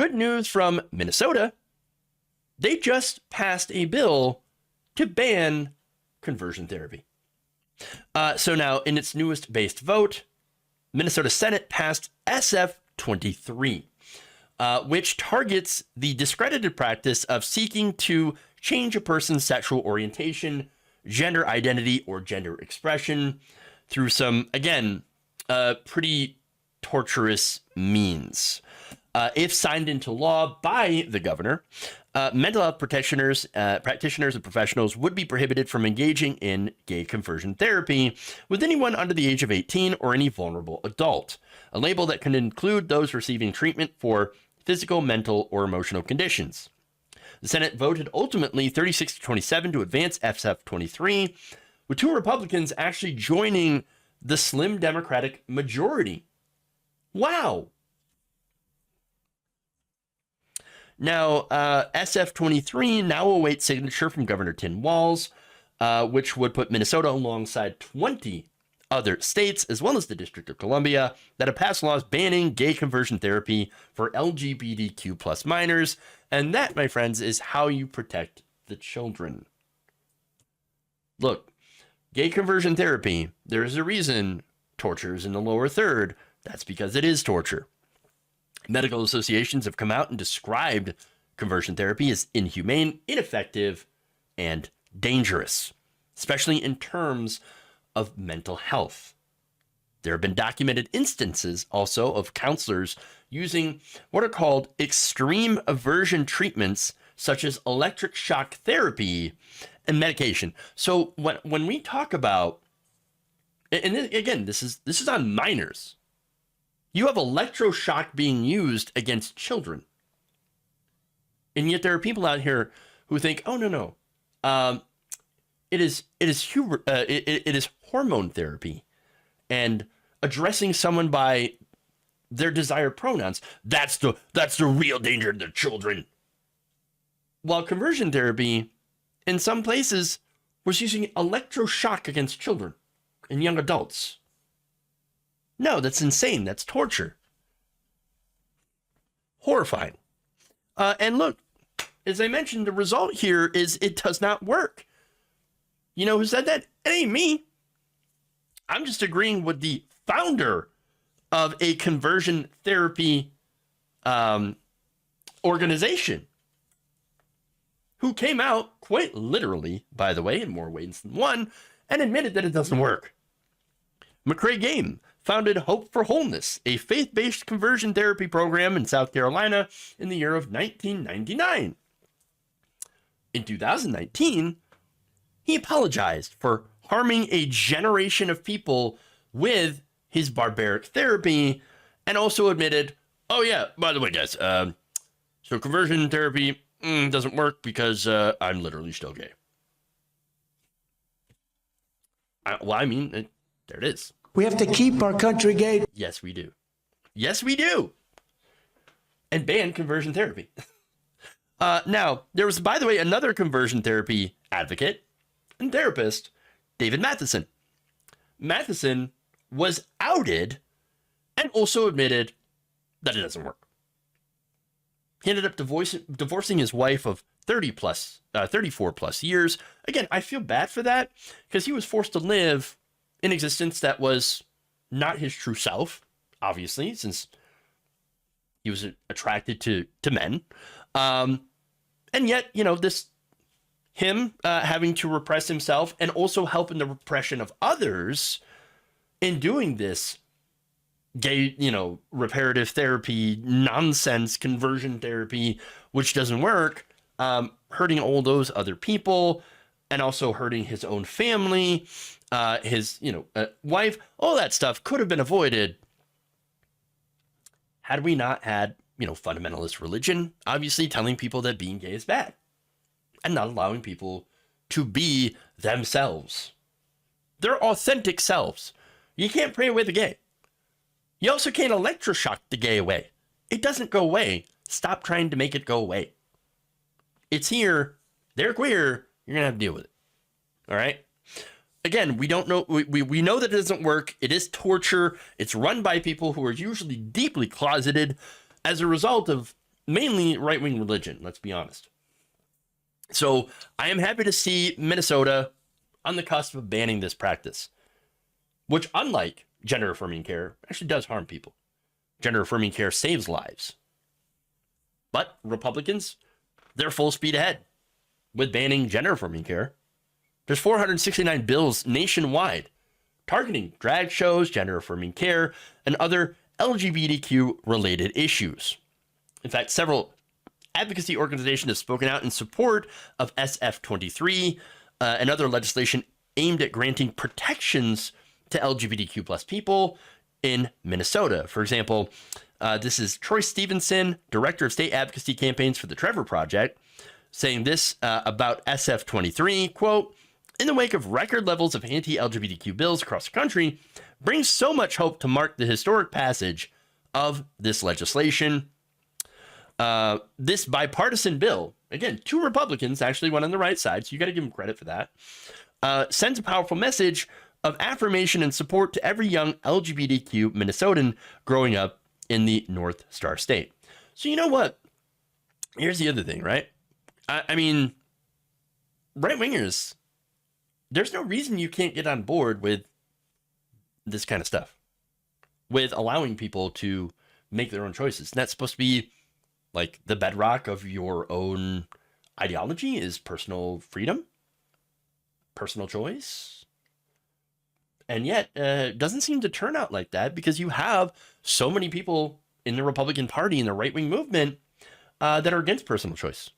good news from Minnesota. They just passed a bill to ban conversion therapy. So now, in its newest based vote, Minnesota Senate passed SF 23, which targets the discredited practice of seeking to change a person's sexual orientation, gender identity, or gender expression through some, again, pretty torturous means. If signed into law by the governor, mental health practitioners and professionals would be prohibited from engaging in gay conversion therapy with anyone under the age of 18 or any vulnerable adult, a label that can include those receiving treatment for physical, mental, or emotional conditions. The Senate voted ultimately 36-27 to advance SF 23, with 2 Republicans actually joining the slim Democratic majority. Wow. Now, SF 23 now awaits signature from Governor Tim Walz, which would put Minnesota alongside 20 other states, as well as the District of Columbia, that have passed laws banning gay conversion therapy for LGBTQ plus minors. And that, my friends, is how you protect the children. Look, gay conversion therapy, there is a reason torture is in the lower third. That's because it is torture. Medical associations have come out and described conversion therapy as inhumane, ineffective, and dangerous, especially in terms of mental health. There have been documented instances also of counselors using what are called extreme aversion treatments, such as electric shock therapy and medication. So when we talk about, and again, this is on minors. You have electroshock being used against children. And yet there are people out here who think, oh, no. It is hormone therapy and addressing someone by their desired pronouns. That's the real danger to the children. While conversion therapy, in some places, was using electroshock against children and young adults. No, that's insane. That's torture. Horrifying. And look, as I mentioned, the result here is it does not work. You know who said that? It ain't me. I'm just agreeing with the founder of a conversion therapy organization who came out quite literally, by the way, in more ways than one, and admitted that it doesn't work. McCrae Game founded Hope for Wholeness, a faith-based conversion therapy program in South Carolina in the year of 1999. In 2019, he apologized for harming a generation of people with his barbaric therapy and also admitted, oh yeah, by the way, guys, so conversion therapy doesn't work because I'm literally still gay. There it is. We have to keep our country gay. Yes, we do. Yes, we do. And ban conversion therapy. Now, there was, by the way, another conversion therapy advocate and therapist, David Matheson. Matheson was outed and also admitted that it doesn't work. He ended up divorcing his wife of 34 plus years. Again, I feel bad for that because he was forced to live an existence that was not his true self, obviously, since he was attracted to men. And yet, him having to repress himself and also help in the repression of others in doing this gay, reparative therapy, nonsense conversion therapy, which doesn't work, hurting all those other people and also hurting his own family, his, wife, all that stuff could have been avoided had we not had, fundamentalist religion, obviously telling people that being gay is bad and not allowing people to be themselves, their authentic selves. You can't pray away the gay. You also can't electroshock the gay away. It doesn't go away. Stop trying to make it go away. It's here. They're queer. You're going to have to deal with it. All right. Again, we don't know. We know that it doesn't work. It is torture. It's run by people who are usually deeply closeted as a result of mainly right-wing religion, let's be honest. So I am happy to see Minnesota on the cusp of banning this practice, which, unlike gender affirming care, actually does harm people. Gender affirming care saves lives. But Republicans, they're full speed ahead with banning gender affirming care. There's 469 bills nationwide targeting drag shows, gender affirming care, and other LGBTQ related issues. In fact, several advocacy organizations have spoken out in support of SF23 and other legislation aimed at granting protections to LGBTQ plus people in Minnesota. For example, this is Troy Stevenson, Director of State Advocacy Campaigns for the Trevor Project, saying this about SF23, quote, in the wake of record levels of anti-LGBTQ bills across the country, brings so much hope to mark the historic passage of this legislation. This bipartisan bill, again, 2 Republicans, actually one on the right side, so you got to give them credit for that, sends a powerful message of affirmation and support to every young LGBTQ Minnesotan growing up in the North Star State. So you know what? Here's the other thing, right? I mean, right-wingers, there's no reason you can't get on board with this kind of stuff, with allowing people to make their own choices. And that's supposed to be like the bedrock of your own ideology, is personal freedom, personal choice. And yet, it doesn't seem to turn out like that, because you have so many people in the Republican Party and the right-wing movement that are against personal choice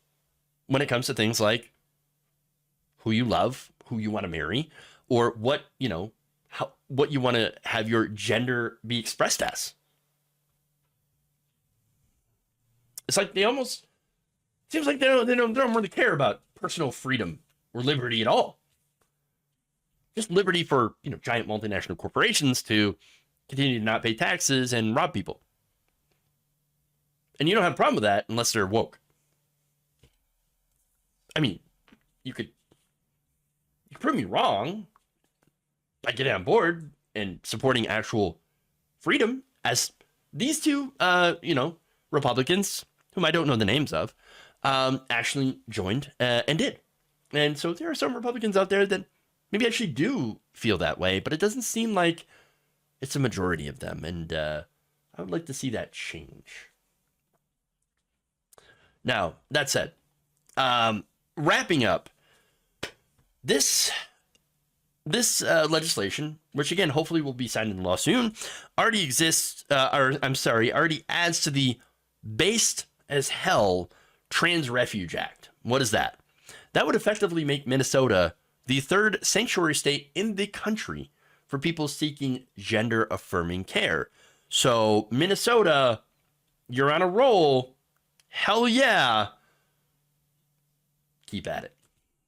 when it comes to things like who you love, who you want to marry, or what, what you want to have your gender be expressed as. It's like seems like they don't really care about personal freedom or liberty at all. Just liberty for, giant multinational corporations to continue to not pay taxes and rob people. And you don't have a problem with that unless they're woke. I mean, you could prove me wrong by getting on board and supporting actual freedom, as these 2, Republicans, whom I don't know the names of, actually joined and did. And so there are some Republicans out there that maybe actually do feel that way, but it doesn't seem like it's a majority of them. And I would like to see that change. Now, that said, wrapping up, this legislation, which again hopefully will be signed into law soon, already adds to the based as hell Trans Refuge Act. What is that? That would effectively make Minnesota the 3rd sanctuary state in the country for people seeking gender affirming care. So Minnesota, you're on a roll. Hell yeah. Keep at it.